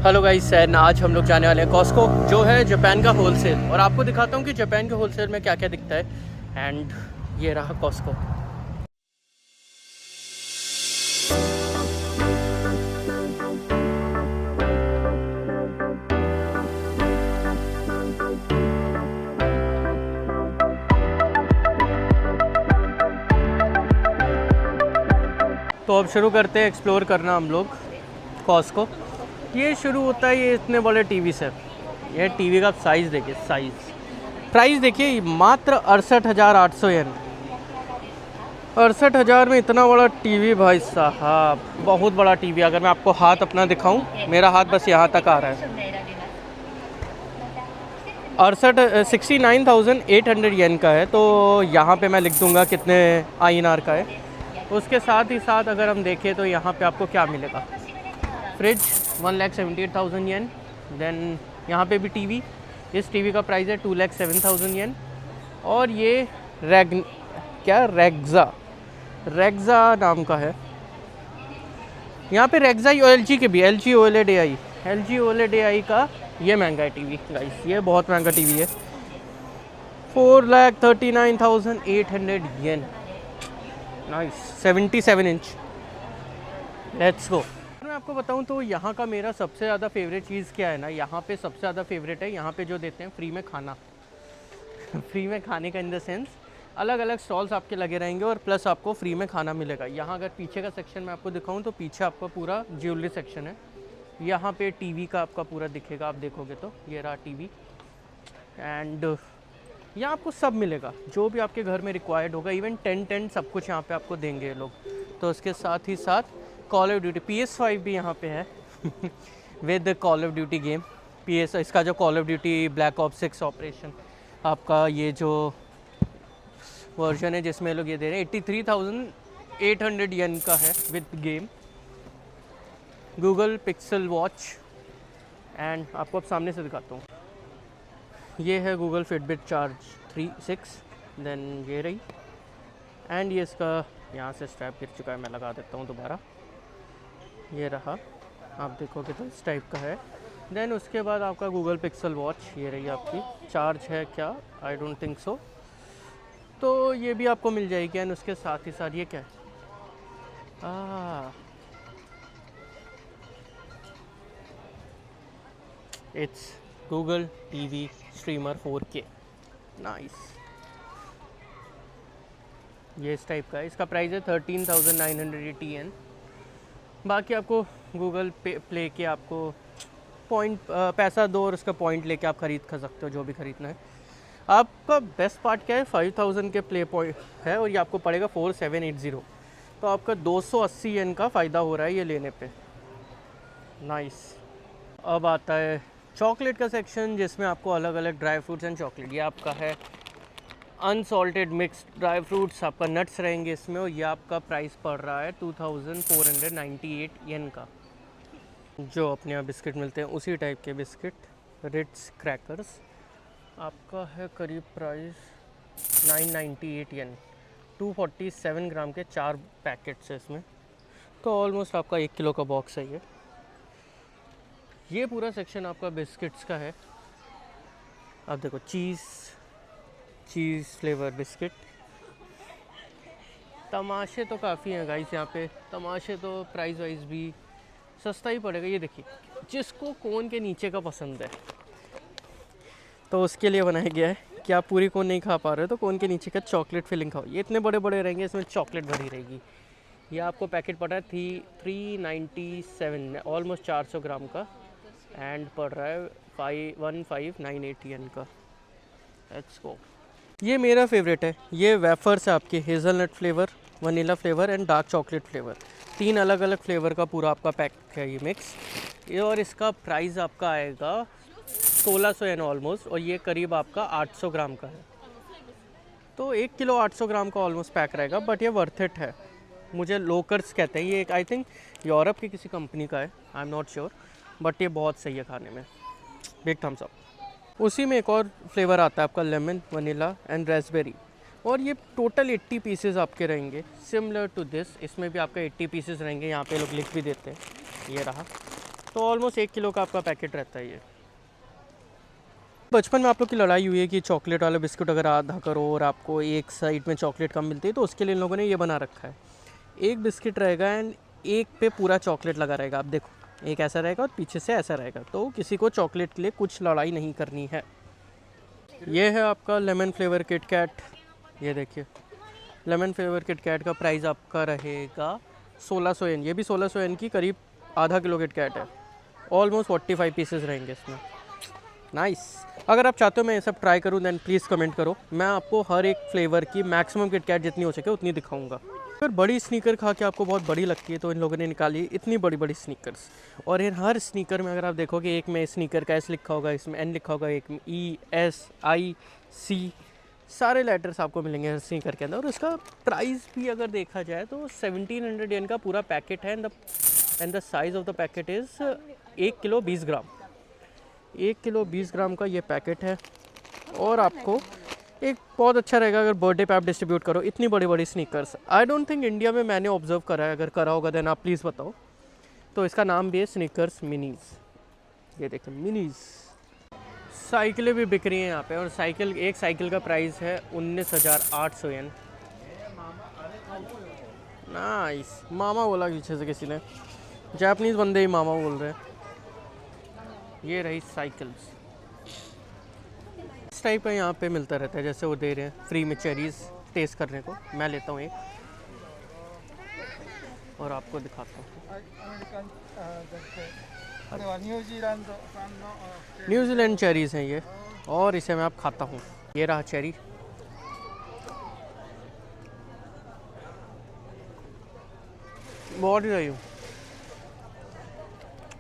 Hello guys, and आज हम लोग जाने वाले हैं कॉस्को, जो है जापान का होलसेल। और आपको दिखाता हूँ कि जापान के होलसेल में क्या क्या दिखता है। एंड ये रहा कॉस्को। तो अब शुरू करते हैं एक्सप्लोर करना हम लोग कॉस्को। ये शुरू होता है ये इतने बड़े टीवी से। ये टीवी का साइज़ देखिए, प्राइस देखिए, मात्र 68,800 येन। 68,000 में इतना बड़ा टीवी भाई साहब, बहुत बड़ा टीवी। अगर मैं आपको हाथ अपना दिखाऊं, मेरा हाथ बस यहाँ तक आ रहा है। 69,800 येन का है। तो यहाँ पे मैं लिख दूंगा कितने INR का है। उसके साथ ही साथ अगर हम देखें तो यहाँ पे आपको क्या मिलेगा। फ्रिज 1,78,000 येन। देन यहाँ पे भी टीवी, इस टीवी का प्राइस है 2,07,000 येन। और ये रेग्जा नाम का है। यहाँ पे रेग्जा LG के भी, LG OLED AI का ये महंगा है टीवी गाइस। ये बहुत महंगा टीवी है, 4,39,800 yen. Nice, 77 inch. Let's go. मैं आपको बताऊं तो यहाँ का मेरा सबसे ज़्यादा फेवरेट चीज़ क्या है ना, यहाँ पे सबसे ज़्यादा फेवरेट है यहाँ पे जो देते हैं फ्री में खाना। फ्री में खाने का इन द सेंस अलग अलग स्टॉल्स आपके लगे रहेंगे और प्लस आपको फ्री में खाना मिलेगा। यहाँ अगर पीछे का सेक्शन मैं आपको दिखाऊं तो पीछे आपका पूरा ज्वेलरी सेक्शन है। यहाँ पे टीवी का आपका पूरा दिखेगा, आप देखोगे तो ये रहा टीवी। एंड यहाँ आपको सब मिलेगा जो भी आपके घर में रिक्वायर्ड होगा। इवन टेंट सब कुछ यहाँ पे आपको देंगे ये लोग। तो उसके साथ ही साथ कॉल ऑफ ड्यूटी PS5 भी यहाँ पे है with call of duty game. इसका जो call of duty black ops 6 operation आपका ये जो वर्जन है जिसमें लोग ये दे रहे हैं 83,800 येन का है with game. Google pixel watch. And आपको अब सामने से दिखाता हूँ, ये है गूगल फिटबिट चार्ज 6। देन ये रही। एंड ये इसका यहाँ से स्ट्रैप गिर चुका है, मैं लगा देता हूँ दोबारा। ये रहा, आप देखोगे तो इस टाइप का है। देन उसके बाद आपका गूगल पिक्सल वॉच, ये रही आपकी। चार्ज है क्या, आई डोंट थिंक सो। तो ये भी आपको मिल जाएगी। एंड उसके साथ ही साथ ये क्या है, it's Google TV streamer 4K। Nice, ये इस टाइप का है। इसका प्राइस है 13,980 येन। बाकी आपको गूगल प्ले के आपको पॉइंट पैसा दो और उसका पॉइंट लेके आप खरीद सकते हो जो भी खरीदना है। आपका बेस्ट पार्ट क्या है, 5,000 के प्ले पॉइंट है और ये आपको पड़ेगा 4,780। तो आपका 280 येन का फ़ायदा हो रहा है ये लेने पे। नाइस। अब आता है चॉकलेट का सेक्शन जिसमें आपको अलग अलग ड्राई फ्रूट्स एंड चॉकलेट। ये आपका है अनसॉल्टेड मिक्स्ड ड्राई फ्रूट्स, आपका नट्स रहेंगे इसमें। और ये आपका प्राइस पड़ रहा है 2,498 येन का। जो अपने यहाँ बिस्किट मिलते हैं उसी टाइप के बिस्किट, रिट्स क्रैकर्स, आपका है करीब प्राइस 998 येन। 247 ग्राम के 4 पैकेट्स है इसमें। तो ऑलमोस्ट आपका 1 किलो का बॉक्स है ये पूरा सेक्शन आपका बिस्किट्स का है। आप देखो, चीज़ फ्लेवर बिस्किट। तमाशे तो काफ़ी हैं गाइस यहाँ पे। तमाशे तो प्राइस वाइज भी सस्ता ही पड़ेगा। ये देखिए, जिसको कोन के नीचे का पसंद है तो उसके लिए बनाया गया है कि आप पूरी कोन नहीं खा पा रहे हो तो कोन के नीचे का चॉकलेट फिलिंग खाओ। ये इतने बड़े बड़े रहेंगे, इसमें चॉकलेट भरी रहेगी। ये आपको पैकेट पड़ा है 397 में, ऑलमोस्ट 400 ग्राम का। एंड पड़ रहा है 1598 येन का। Let's go. ये मेरा फेवरेट है। ये वेफर्स है आपके, hazelnut flavour, vanilla flavour and dark chocolate flavour. 3 अलग अलग फ्लेवर का पूरा आपका पैक है ये मिक्स। ये और इसका प्राइस आपका आएगा 1,600 येन ऑलमोस्ट। और ये करीब आपका 800 ग्राम का है। तो 1 किलो 800 ग्राम का ऑलमोस्ट पैक रहेगा। बट ये वर्थ इट है। मुझे लोकर्स कहते हैं। ये एक आई थिंक यूरोप की किसी कंपनी का है, I am not sure. But ये बहुत सही है खाने में, बिग थम्स अप। उसी में एक और फ्लेवर आता है आपका, लेमन, वनीला एंड रेसबेरी। और ये टोटल 80 पीसेस आपके रहेंगे, सिमिलर टू दिस। इसमें भी आपका 80 पीसेस रहेंगे, यहाँ पे लोग लिख भी देते हैं। ये रहा तो ऑलमोस्ट 1 किलो का आपका पैकेट रहता है ये। बचपन में आप लोग की लड़ाई हुई है कि चॉकलेट वाला बिस्कुट अगर आधा करो और आपको एक साइड में चॉकलेट कम मिलती है, तो उसके लिए इन लोगों ने ये बना रखा है, एक बिस्किट रहेगा एंड एक पे पूरा चॉकलेट लगा रहेगा। आप देखो, एक ऐसा रहेगा और पीछे से ऐसा रहेगा, तो किसी को चॉकलेट के लिए कुछ लड़ाई नहीं करनी है। ये है आपका लेमन फ्लेवर किट कैट। ये देखिए, लेमन फ्लेवर किट कैट का प्राइस आपका रहेगा 1600 येन। ये भी 1600 येन की करीब आधा किलो किट कैट है। ऑलमोस्ट 45 पीसेस रहेंगे इसमें। नाइस। अगर आप चाहते हो मैं ये सब ट्राई करूँ देन प्लीज़ कमेंट करो, मैं आपको हर एक फ्लेवर की मैक्सिमम किट कैट जितनी हो सके उतनी दिखाऊंगा। अगर बड़ी स्नीकर खा के आपको बहुत बड़ी लगती है तो इन लोगों ने निकाली इतनी बड़ी बड़ी स्नीकर्स, और इन हर स्नीकर में अगर आप देखोगे एक में स्नीकर का एस लिखा होगा, इसमें एन लिखा होगा, एक में ESIC, सारे लेटर्स आपको मिलेंगे हर स्नीकर के अंदर। और उसका प्राइस भी अगर देखा जाए तो 1700 येन का पूरा पैकेट है and the size of the packet is 1 kilo 20 gram. 1 kilo 20 ग्राम का ये पैकेट है, और आपको एक बहुत अच्छा रहेगा अगर बर्थडे पे आप डिस्ट्रीब्यूट करो इतनी बड़ी बड़ी sneakers. I don't think India में मैंने ऑब्जर्व करा है, अगर करा होगा देन आप प्लीज़ बताओ। तो इसका नाम भी है स्नीकर्स मिनीज़। ये देखिए मिनीज़। साइकिलें भी बिक रही हैं यहाँ पे, और एक साइकिल का प्राइस है 19,800 येन। नाइस। मामा बोला पीछे से किसी ने, जापानीज़ बंदे ही मामा बोल रहे हैं। ये रही साइकिल्स। इस टाइप का यहाँ पे मिलता रहता है, जैसे वो दे रहे हैं फ्री में चेरीज़ टेस्ट करने को। मैं लेता हूँ एक और आपको दिखाता हूँ। न्यूजीलैंड चेरीज़ हैं ये, और इसे मैं आप खाता हूँ। ये रहा चेरी। बहुत ही सही हूँ।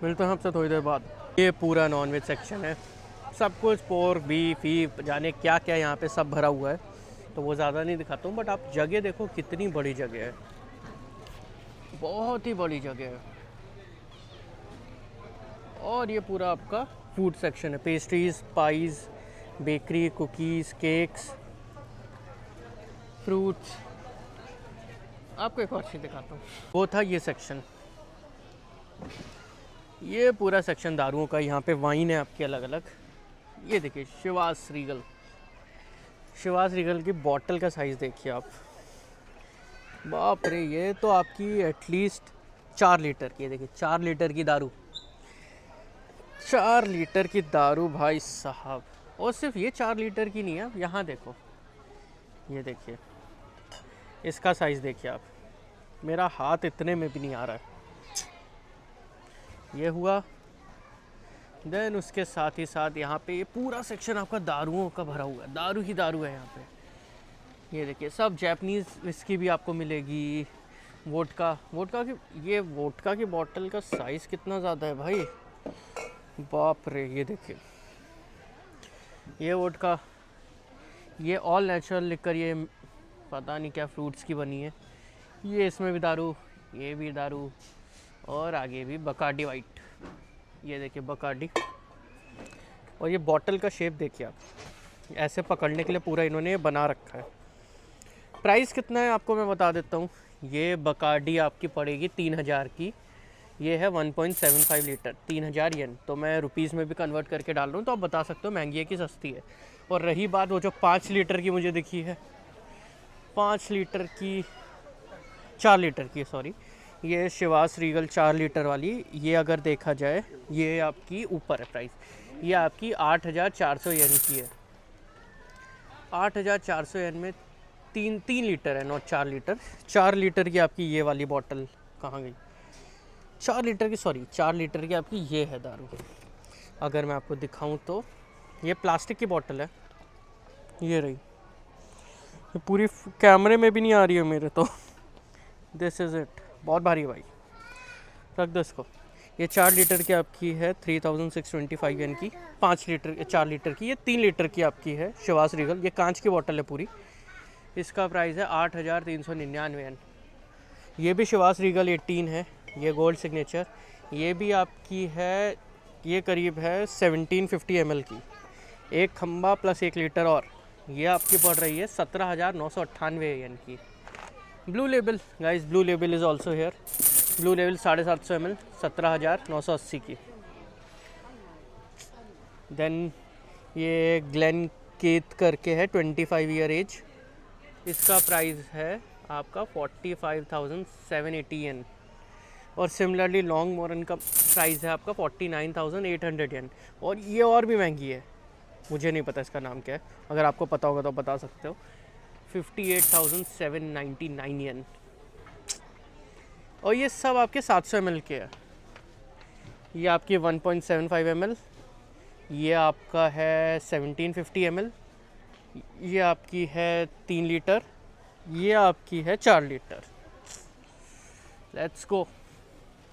मिलते हैं आपसे थोड़ी देर बाद। ये पूरा नॉनवेज सेक्शन है, सब कुछ पोर्क बीफ जाने क्या क्या यहाँ पे सब भरा हुआ है, तो वो ज़्यादा नहीं दिखाता हूँ। बट आप जगह देखो कितनी बड़ी जगह है, बहुत ही बड़ी जगह है। और ये पूरा आपका फूड सेक्शन है, pastries, pies, bakery, cookies, cakes, fruits. आपको एक और चीज़ दिखाता हूँ, वो था ये सेक्शन। ये पूरा सेक्शन दारुओं का। यहाँ पे वाइन है आपकी अलग अलग। ये देखिए शिवास रीगल। शिवास रीगल की बॉटल का साइज़ देखिए आप, बाप रे, ये तो आपकी एटलीस्ट 4 लीटर की है। देखिए 4 लीटर की दारू, 4 लीटर की दारू भाई साहब। और सिर्फ ये 4 लीटर की नहीं है, यहाँ देखो, ये देखिए इसका साइज़ देखिए आप, मेरा हाथ इतने में भी नहीं आ रहा है। ये हुआ। देन उसके साथ ही साथ यहाँ पे ये पूरा सेक्शन आपका दारुओं का भरा हुआ है, दारू ही दारू है यहाँ पे। ये देखिए सब जापानीज़ विस्की भी आपको मिलेगी, वोडका की। ये वोडका की बोतल का साइज़ कितना ज़्यादा है भाई, बाप रे। ये देखिए ये वोडका, ये ऑल नेचुरल लिकर, ये पता नहीं क्या फ्रूट्स की बनी है। ये इसमें भी दारू, ये भी दारू, और आगे भी बकार्डी वाइट। ये देखिए बकार्डी। और ये बॉटल का शेप देखिए आप, ऐसे पकड़ने के लिए पूरा इन्होंने बना रखा है। प्राइस कितना है आपको मैं बता देता हूँ। ये बकार्डी आपकी पड़ेगी 3000 की। ये है 1.75 लीटर, 3000 येन। तो मैं रुपीज़ में भी कन्वर्ट करके डाल रहा हूँ, तो आप बता सकते हो महंगी है कि सस्ती है। और रही बात वो जो 5 लीटर की मुझे दिखी है, 5 लीटर की, 4 लीटर की सॉरी, ये शिवास रीगल 4 लीटर वाली, ये अगर देखा जाए ये आपकी ऊपर है प्राइस, ये आपकी 8400 येन की है। 8400 येन में 3 लीटर है, नॉट 4 लीटर। 4 लीटर की आपकी ये वाली बॉटल कहाँ गई, 4 लीटर की, सॉरी 4 लीटर की आपकी ये है दारू। अगर मैं आपको दिखाऊं तो ये प्लास्टिक की बॉटल है, ये रही, ये पूरी कैमरे में भी नहीं आ रही है मेरे तो। This is it. बहुत भारी है भाई, रख दो इसको। ये 4 लीटर की आपकी है 3625 येन की। 5 लीटर 4 लीटर की, ये 3 लीटर की आपकी है शिवास रीगल। ये कांच की बोतल है पूरी, इसका प्राइस है 8399 येन। ये भी शिवास रीगल 18 है, ये गोल्ड सिग्नेचर। ये भी आपकी है, ये करीब है 1750 ml की, एक खम्बा प्लस 1 लीटर। और ये आपकी पड़ रही है 17,998 येन की। Blue label guys, blue label is also here. Blue level 750 ml 17,980 की। देन ये ग्लेन केत करके है 25 ईयर एज, इसका प्राइस है आपका 45,780 येन। और सिमिलरली लॉन्ग मॉरन का प्राइस है आपका 49,800 येन। और ये और भी महंगी है, मुझे नहीं पता इसका नाम क्या है, अगर आपको पता होगा तो बता सकते हो। 58,799 येन। और ये सब आपके 700 ml के हैं। ये आपकी 1.75 ml, ये आपका है 1750 ml, ये आपकी है 3 लीटर, ये आपकी है 4 लीटर। Let's go.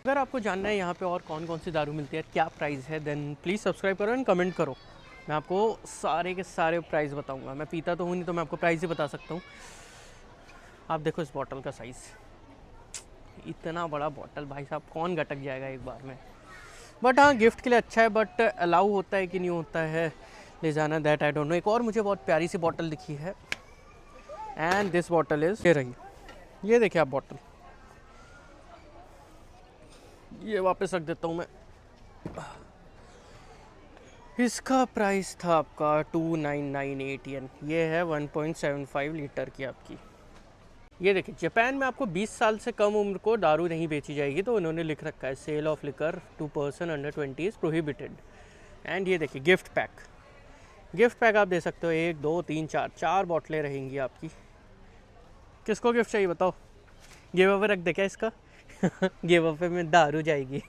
अगर आपको जानना है यहाँ पे और कौन कौन सी दारू मिलती है, क्या प्राइस है, देन प्लीज़ सब्सक्राइब करो एंड कमेंट करो। मैं आपको सारे के सारे प्राइस बताऊँगा। मैं पीता तो हूँ नहीं, तो मैं आपको प्राइस ही बता सकता हूँ। आप देखो इस बॉटल का साइज़, इतना बड़ा बॉटल, भाई साहब कौन गटक जाएगा एक बार में। बट हाँ, गिफ्ट के लिए अच्छा है, बट अलाउ होता है कि नहीं होता है ले जाना, दैट आई डोंट नो। एक और मुझे बहुत प्यारी सी बॉटल दिखी है, एंड दिस बॉटल इज़ ये रही। ये देखिए आप बॉटल, ये वापस रख देता हूँ मैं। इसका प्राइस था आपका 2998 येन। ये है 1.75 लीटर की आपकी। ये देखिए, जापान में आपको 20 साल से कम उम्र को दारू नहीं बेची जाएगी, तो उन्होंने लिख रखा है sale of liquor to person under 20 is prohibited. And ये देखिए गिफ्ट पैक, गिफ्ट पैक आप दे सकते हो 1 2 3 4 बॉटलें रहेंगी आपकी। किसको गिफ्ट चाहिए बताओ, गिव अवे रख दे क्या इसका? गिव अवे में दारू जाएगी।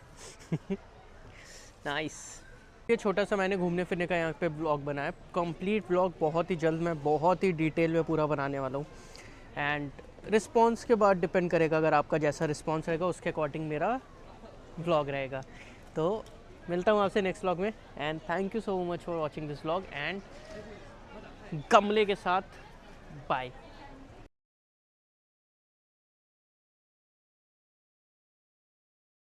नाइस। ये छोटा सा मैंने घूमने फिरने का यहाँ पे ब्लॉग बनाया। कंप्लीट ब्लॉग बहुत ही जल्द मैं बहुत ही डिटेल में पूरा बनाने वाला हूँ। एंड रिस्पॉन्स के बाद डिपेंड करेगा, अगर आपका जैसा रिस्पॉन्स रहेगा उसके अकॉर्डिंग मेरा ब्लॉग रहेगा। तो मिलता हूँ आपसे नेक्स्ट ब्लॉग में। And thank you so much for watching this blog. And गमले के साथ बाय।